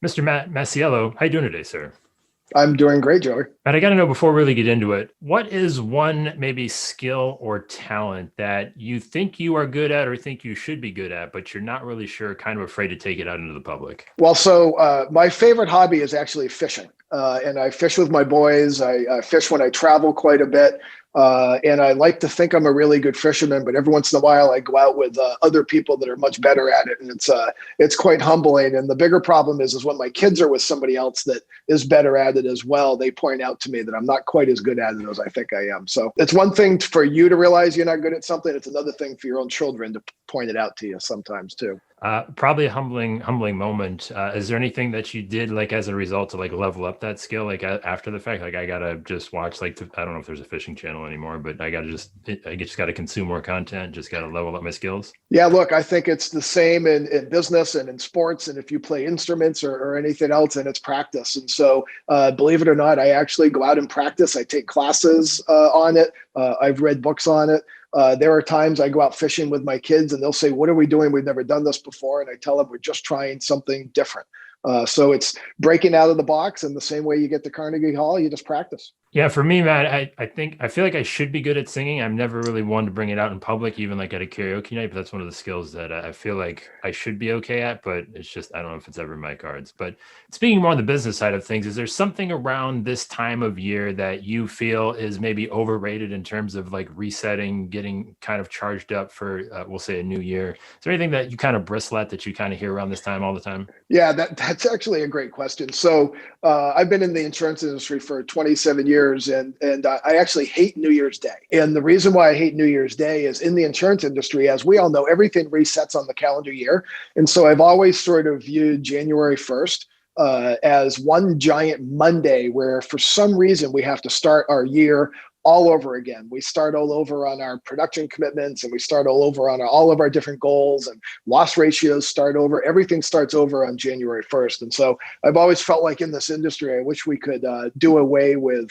Mr. Matt Masiello, how you doing today, sir? I'm doing great, Joey. And I got to know before we really get into it, what is one maybe skill or talent that you think you are good at or think you should be good at, but you're not really sure, kind of afraid to take it out into the public? My favorite hobby is actually fishing. And I fish with my boys. I fish when I travel quite a bit. And I like to think I'm a really good fisherman, but every once in a while I go out with other people that are much better at it. And it's quite humbling. And the bigger problem is when my kids are with somebody else that is better at it as well, they point out to me that I'm not quite as good at it as I think I am. So it's one thing for you to realize you're not good at something. It's another thing for your own children to point it out to you sometimes too. Probably a humbling moment. Is there anything that you did like as a result to like level up that skill, like after the fact? Like I gotta just watch I don't know if there's a fishing channel anymore, but I just gotta consume more content. Just gotta level up my skills. Yeah, look, I think it's the same in business and in sports, and if you play instruments or anything else, and it's practice. And so, believe it or not, I actually go out and practice. I take classes on it. I've read books on it. There are times I go out fishing with my kids and they'll say, "What are we doing? We've never done this before." And I tell them we're just trying something different. So it's breaking out of the box, and the same way you get to Carnegie Hall, you just practice. Yeah, for me, man, I feel like I should be good at singing. I'm never really one to bring it out in public, even like at a karaoke night. But that's one of the skills that I feel like I should be okay at. But it's just I don't know if it's ever in my cards. But speaking more on the business side of things, is there something around this time of year that you feel is maybe overrated in terms of like resetting, getting kind of charged up for we'll say a new year? Is there anything that you kind of bristle at that you kind of hear around this time all the time? Yeah, that's actually a great question. So I've been in the insurance industry for 27 years, and I actually hate New Year's Day. And the reason why I hate New Year's Day is in the insurance industry, as we all know, everything resets on the calendar year. And so I've always sort of viewed January 1st as one giant Monday where for some reason we have to start our year all over again. We start all over on our production commitments, and we start all over on all of our different goals, and loss ratios start over. Everything starts over on January 1st. And so I've always felt like in this industry, I wish we could do away with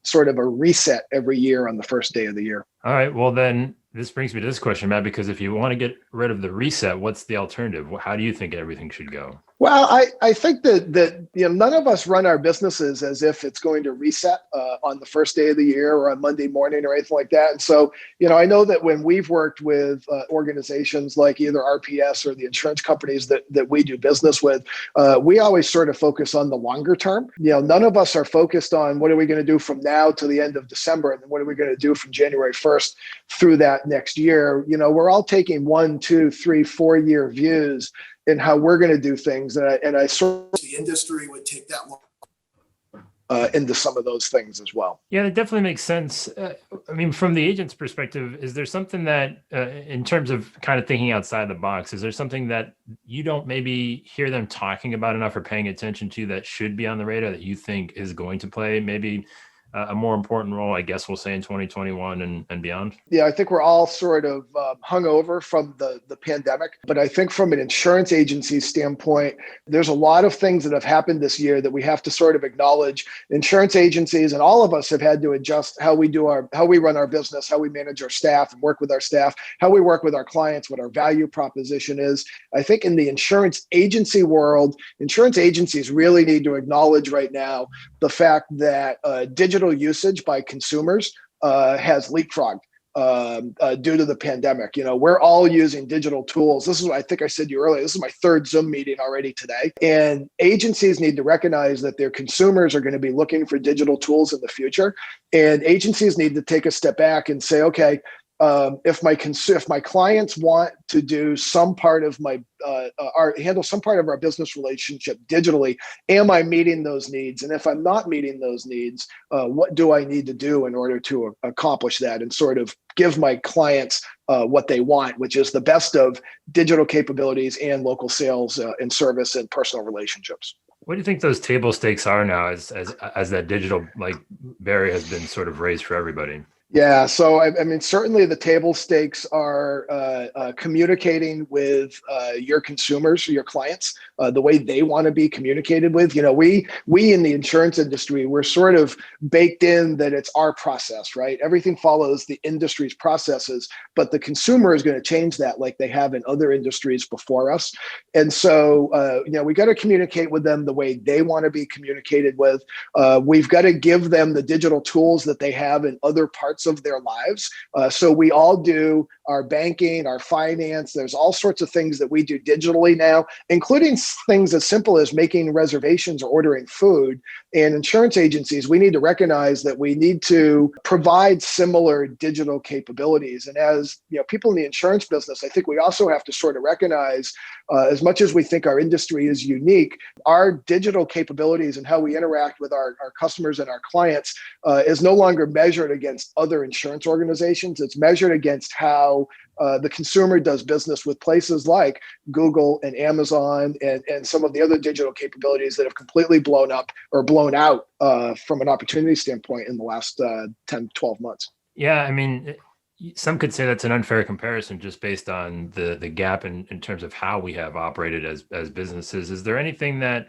sort of a reset every year on the first day of the year. All right. Well, then this brings me to this question, Matt, because if you want to get rid of the reset, what's the alternative? How do you think everything should go? Well, I think that none of us run our businesses as if it's going to reset on the first day of the year or on Monday morning or anything like that. And so, I know that when we've worked with organizations like either RPS or the insurance companies that we do business with, we always sort of focus on the longer term. None of us are focused on what are we going to do from now to the end of December, and then what are we going to do from January 1st through that next year. We're all taking 1, 2, 3, 4 year views in how we're going to do things. And I sort of the industry would take that long into some of those things as well. Yeah, that definitely makes sense. I mean, from the agent's perspective, is there something that, in terms of kind of thinking outside the box, is there something that you don't maybe hear them talking about enough or paying attention to that should be on the radar that you think is going to play maybe a more important role, I guess we'll say in 2021 and beyond? Yeah, I think we're all sort of hungover from the pandemic. But I think from an insurance agency standpoint, there's a lot of things that have happened this year that we have to sort of acknowledge. Insurance agencies and all of us have had to adjust how we run our business, how we manage our staff and work with our staff, how we work with our clients, what our value proposition is. I think in the insurance agency world, insurance agencies really need to acknowledge right now the fact that digital usage by consumers has leapfrogged due to the pandemic. We're all using digital tools. This is what I think I said to you earlier. This is my third Zoom meeting already today. And agencies need to recognize that their consumers are going to be looking for digital tools in the future. And agencies need to take a step back and say, okay, if my clients want to do some part of handle some part of our business relationship digitally, am I meeting those needs? And if I'm not meeting those needs, what do I need to do in order to accomplish that and sort of give my clients what they want, which is the best of digital capabilities and local sales and service and personal relationships. What do you think those table stakes are now as that digital like barrier has been sort of raised for everybody? Yeah, so I mean, certainly the table stakes are communicating with your consumers, your clients, the way they want to be communicated with. You know, we in the insurance industry, we're sort of baked in that it's our process, right? Everything follows the industry's processes, but the consumer is going to change that, like they have in other industries before us. And so, you know, we got to communicate with them the way they want to be communicated with. We've got to give them the digital tools that they have in other parts of their lives. So we all do our banking, our finance. There's all sorts of things that we do digitally now, including things as simple as making reservations or ordering food. And insurance agencies, we need to recognize that we need to provide similar digital capabilities. And as you know, people in the insurance business, I think we also have to sort of recognize, as much as we think our industry is unique, our digital capabilities and how we interact with our customers and our clients is no longer measured against other insurance organizations. It's measured against how the consumer does business with places like Google and Amazon and some of the other digital capabilities that have completely blown up or blown out from an opportunity standpoint in the last 10, 12 months. Yeah, I mean, some could say that's an unfair comparison just based on the gap in terms of how we have operated as businesses. Is there anything that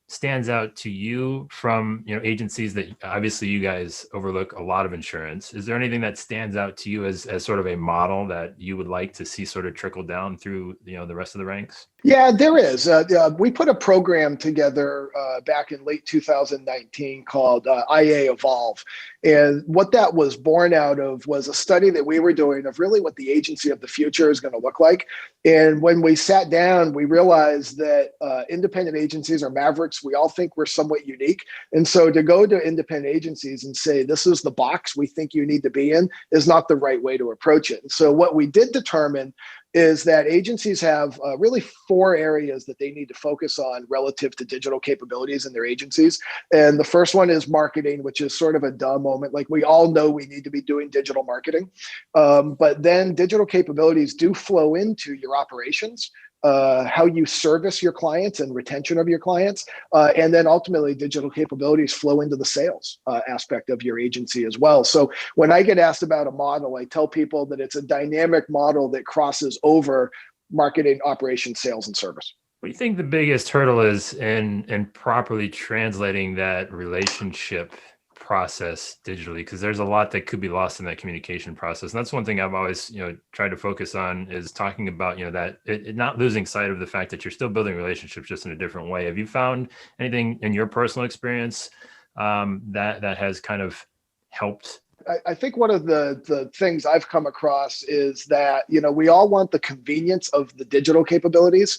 stands out to you from, you know, agencies that obviously you guys overlook a lot of insurance? Is there anything that stands out to you as sort of a model that you would like to see sort of trickle down through, you know, the rest of the ranks? Yeah, there is. We put a program together back in late 2019 called SIAA Evolve. And what that was born out of was a study that we were doing of really what the agency of the future is going to look like. And when we sat down, we realized that independent agencies are mavericks. We all think we're somewhat unique. And so to go to independent agencies and say, this is the box we think you need to be in is not the right way to approach it. And so what we did determine is that agencies have really four areas that they need to focus on relative to digital capabilities in their agencies. And the first one is marketing, which is sort of a duh moment. Like we all know we need to be doing digital marketing. But then digital capabilities do flow into your operations, how you service your clients and retention of your clients. And then ultimately digital capabilities flow into the sales aspect of your agency as well. So when I get asked about a model, I tell people that it's a dynamic model that crosses over marketing, operations, sales, and service. What do you think the biggest hurdle is in properly translating that relationship process digitally? Because there's a lot that could be lost in that communication process. And that's one thing I've always, you know, tried to focus on is talking about, you know, that not losing sight of the fact that you're still building relationships just in a different way. Have you found anything in your personal experience that has kind of helped? I think one of the things I've come across is that, you know, we all want the convenience of the digital capabilities,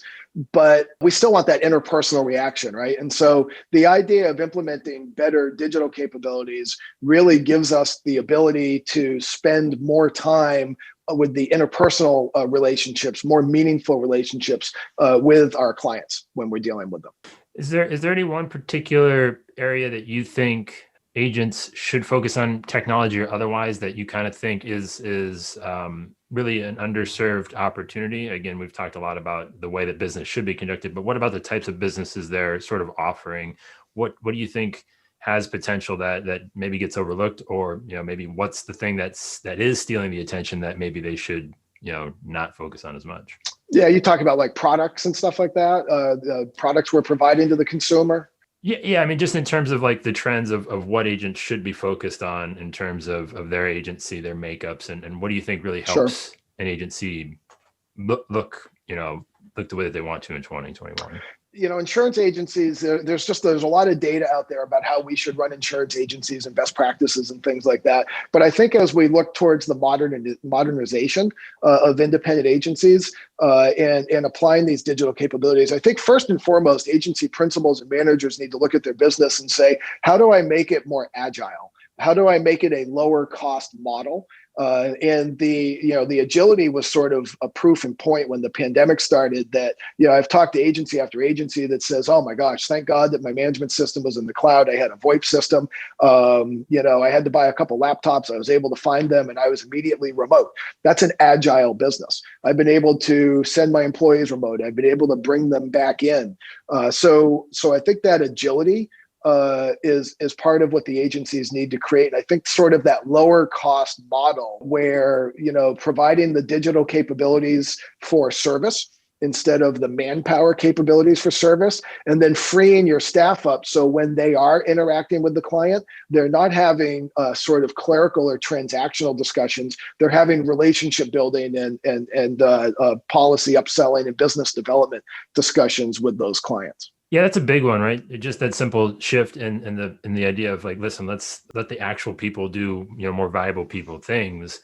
but we still want that interpersonal reaction, right? And so the idea of implementing better digital capabilities really gives us the ability to spend more time with the interpersonal relationships, more meaningful relationships with our clients when we're dealing with them. Is there any one particular area that you think agents should focus on, technology or otherwise, that you kind of think is really an underserved opportunity? Again, we've talked a lot about the way that business should be conducted, but what about the types of businesses they're sort of offering? What do you think has potential that maybe gets overlooked, or, you know, maybe what's the thing that is stealing the attention that maybe they should, you know, not focus on as much? Yeah, you talk about like products and stuff like that, the products we're providing to the consumer. Yeah. I mean, just in terms of like the trends of what agents should be focused on in terms of their agency, their makeups, and what do you think really Sure. helps an agency look, you know, look the way that they want to in 2021? You know, insurance agencies, there's a lot of data out there about how we should run insurance agencies and best practices and things like that. But I think as we look towards the modernization of independent agencies and applying these digital capabilities, I think first and foremost, agency principals and managers need to look at their business and say, how do I make it more agile? How do I make it a lower cost model? And the agility was sort of a proof and point when the pandemic started that, you know, I've talked to agency after agency that says, oh my gosh, thank God that my management system was in the cloud. I had a VoIP system. You know, I had to buy a couple laptops. I was able to find them and I was immediately remote. That's an agile business. I've been able to send my employees remote. I've been able to bring them back in. So I think that agility is part of what the agencies need to create. And I think sort of that lower cost model where, providing the digital capabilities for service instead of the manpower capabilities for service, and then freeing your staff up so when they are interacting with the client, they're not having sort of clerical or transactional discussions. They're having relationship building and policy upselling and business development discussions with those clients. Yeah, that's a big one, right? Just that simple shift in the idea of like, listen, let's let the actual people do, more valuable people things.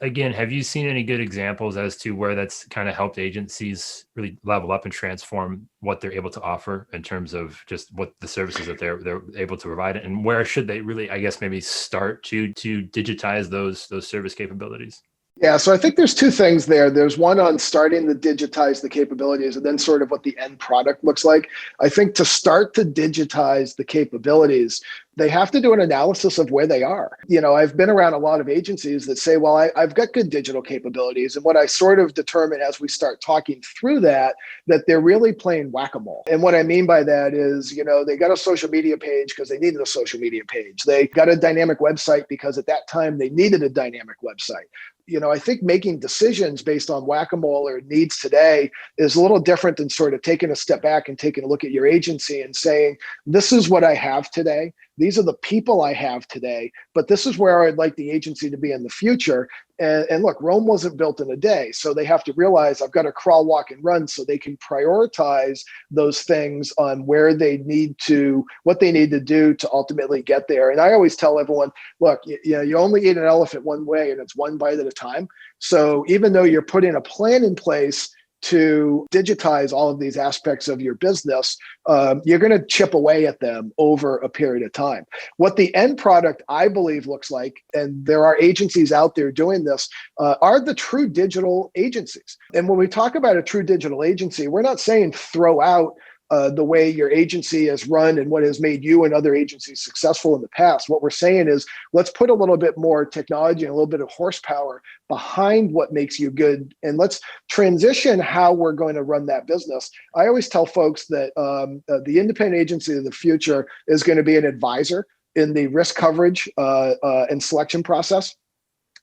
Again, have you seen any good examples as to where that's kind of helped agencies really level up and transform what they're able to offer in terms of just what the services that they're able to provide, and where should they really, I guess, maybe start to digitize those service capabilities? Yeah, so I think there's two things there. There's one on starting to digitize the capabilities and then sort of what the end product looks like. I think to start to digitize the capabilities, they have to do an analysis of where they are. I've been around a lot of agencies that say, well, I've got good digital capabilities. And what I sort of determine as we start talking through that they're really playing whack-a-mole. And what I mean by that is, they got a social media page because they needed a social media page. They got a dynamic website because at that time they needed a dynamic website. I think making decisions based on whack-a-mole or needs today is a little different than sort of taking a step back and taking a look at your agency and saying, this is what I have today. These are the people I have today, but this is where I'd like the agency to be in the future. And look, Rome wasn't built in a day. So they have to realize I've got to crawl, walk, and run so they can prioritize those things on what they need to do to ultimately get there. And I always tell everyone, look, you only eat an elephant one way, and it's one bite at a time. So even though you're putting a plan in place to digitize all of these aspects of your business, you're going to chip away at them over a period of time. What the end product, I believe, looks like, and there are agencies out there doing this, are the true digital agencies. And when we talk about a true digital agency, we're not saying throw out the way your agency is run and what has made you and other agencies successful in the past. What we're saying is, let's put a little bit more technology and a little bit of horsepower behind what makes you good, and let's transition how we're going to run that business. I always tell folks that the independent agency of the future is going to be an advisor in the risk coverage and selection process.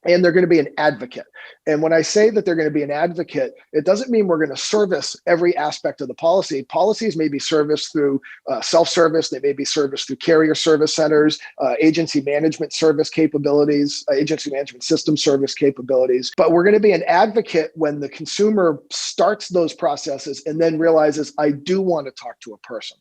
And they're going to be an advocate. And when I say that they're going to be an advocate, it doesn't mean we're going to service every aspect of the policy. Policies may be serviced through self-service. They may be serviced through carrier service centers, agency management service capabilities, agency management system service capabilities. But we're going to be an advocate when the consumer starts those processes and then realizes, I do want to talk to a person.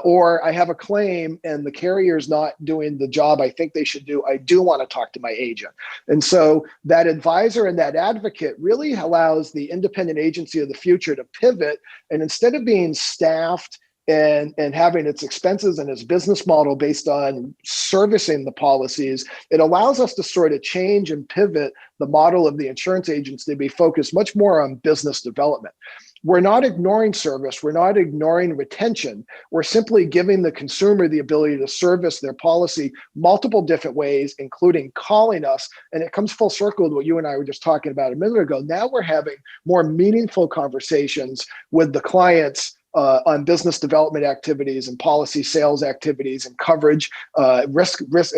Or I have a claim and the carrier's not doing the job I think they should do. I do want to talk to my agent. And so that advisor and that advocate really allows the independent agency of the future to pivot, and instead of being staffed and having its expenses and its business model based on servicing the policies, it allows us to sort of change and pivot the model of the insurance agents to be focused much more on business development. We're not ignoring service. We're not ignoring retention. We're simply giving the consumer the ability to service their policy multiple different ways, including calling us. And it comes full circle to what you and I were just talking about a minute ago. Now we're having more meaningful conversations with the clients on business development activities and policy sales activities and coverage,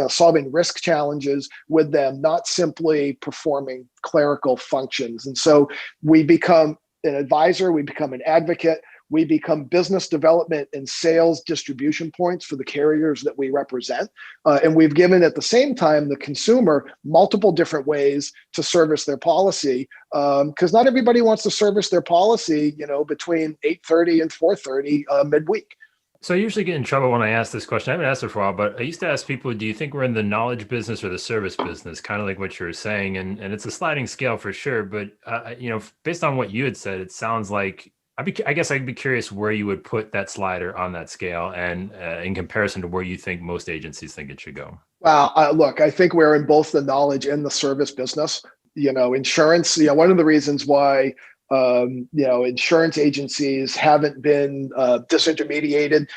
solving risk challenges with them, not simply performing clerical functions. And so we become an advisor, we become an advocate, we become business development and sales distribution points for the carriers that we represent. And we've given at the same time the consumer multiple different ways to service their policy, because not everybody wants to service their policy, between 8:30 and 4:30 midweek. So I usually get in trouble when I ask this question. I haven't asked it for a while, but I used to ask people, do you think we're in the knowledge business or the service business? Kind of like what you were saying. And it's a sliding scale for sure. But, based on what you had said, it sounds like, I guess I'd be curious where you would put that slider on that scale and in comparison to where you think most agencies think it should go. Well, look, I think we're in both the knowledge and the service business. Insurance, one of the reasons why insurance agencies haven't been disintermediated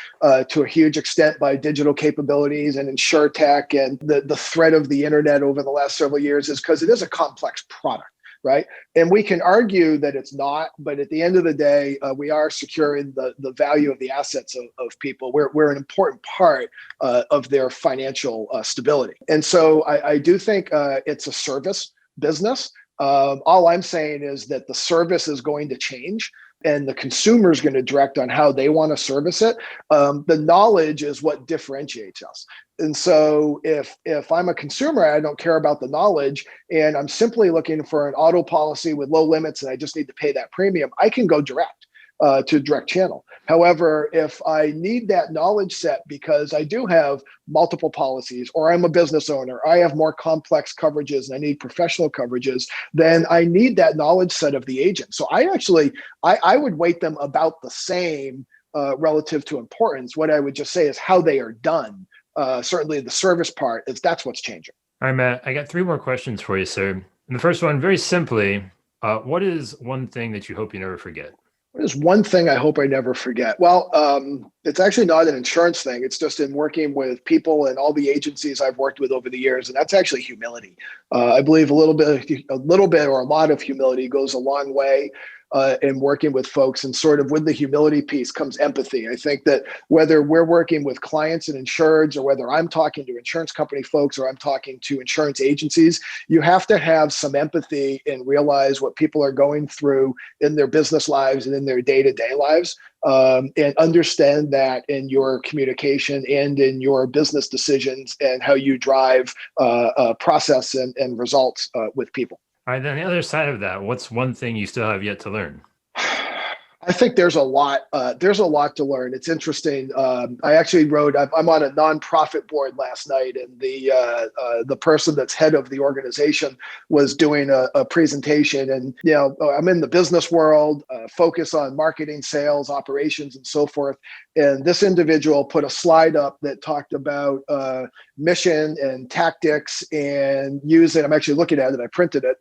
to a huge extent by digital capabilities and insurtech and the threat of the internet over the last several years is because it is a complex product. right? And we can argue that it's not, but at the end of the day, we are securing the value of the assets of people. We're an important part of their financial stability. And so I do think it's a service business. All I'm saying is that the service is going to change and the consumer is going to direct on how they want to service it. The knowledge is what differentiates us. And so if I'm a consumer, I don't care about the knowledge and I'm simply looking for an auto policy with low limits and I just need to pay that premium, I can go direct to direct channel. However, if I need that knowledge set because I do have multiple policies or I'm a business owner, I have more complex coverages and I need professional coverages, then I need that knowledge set of the agent. So I would weight them about the same relative to importance. What I would just say is how they are done. Certainly the service part that's what's changing. All right, Matt, I got 3 more questions for you, sir. And the first one, very simply, what is one thing that you hope you never forget? There's one thing I hope I never forget. Well, it's actually not an insurance thing. It's just in working with people and all the agencies I've worked with over the years, and that's actually humility. I believe a little bit or a lot of humility goes a long way in working with folks, and sort of with the humility piece comes empathy. I think that whether we're working with clients and insureds, or whether I'm talking to insurance company folks or I'm talking to insurance agencies, you have to have some empathy and realize what people are going through in their business lives and in their day-to-day lives, and understand that in your communication and in your business decisions and how you drive process and results with people. All right, then the other side of that, what's one thing you still have yet to learn? I think there's a lot. There's a lot to learn. It's interesting. I actually wrote. I'm on a nonprofit board last night, and the person that's head of the organization was doing a presentation. And I'm in the business world, focus on marketing, sales, operations, and so forth. And this individual put a slide up that talked about mission and tactics and using. I'm actually looking at it. I printed it.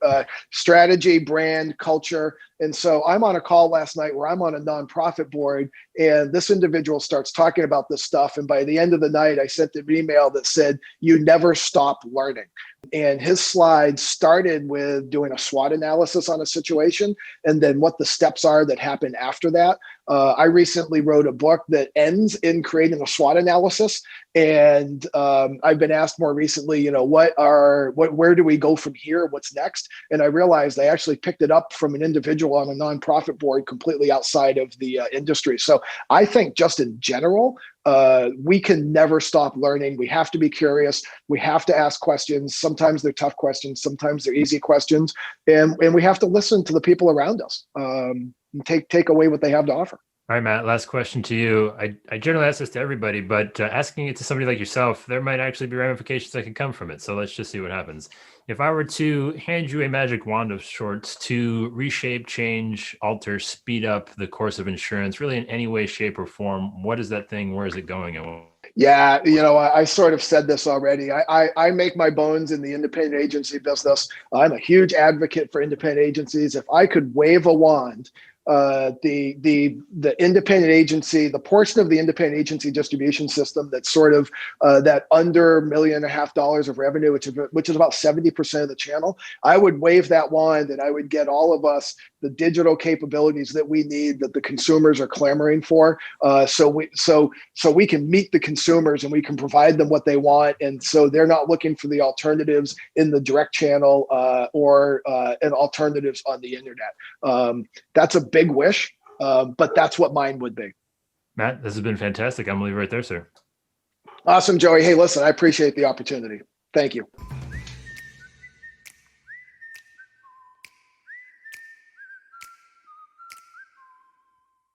Strategy, brand, culture. And so I'm on a call last night where I'm on a nonprofit board, and this individual starts talking about this stuff. And by the end of the night, I sent an email that said, "You never stop learning." And his slide started with doing a SWOT analysis on a situation and then what the steps are that happen after that. I recently wrote a book that ends in creating a SWOT analysis. And I've been asked more recently, where do we go from here? What's next? And I realized I actually picked it up from an individual on a nonprofit board completely outside of the industry. So I think just in general, we can never stop learning. We have to be curious. We have to ask questions. Sometimes they're tough questions. Sometimes they're easy questions. And we have to listen to the people around us and take away what they have to offer. All right, Matt, last question to you. I generally ask this to everybody, but asking it to somebody like yourself, there might actually be ramifications that can come from it. So let's just see what happens. If I were to hand you a magic wand of sorts to reshape, change, alter, speed up the course of insurance, really in any way, shape, or form, what is that thing? Where is it going? Yeah, I sort of said this already. I make my bones in the independent agency business. I'm a huge advocate for independent agencies. If I could wave a wand, the independent agency, the portion of the independent agency distribution system that's sort of that under $1.5 million of revenue, which is about 70% of the channel, I would wave that wand and I would get all of us the digital capabilities that we need, that the consumers are clamoring for, so we can meet the consumers and we can provide them what they want, and so they're not looking for the alternatives in the direct channel or and alternatives on the internet. That's a big wish, but that's what mine would be. Matt, this has been fantastic. I'm gonna leave it right there, sir. Awesome, Joey. Hey, listen, I appreciate the opportunity. Thank you.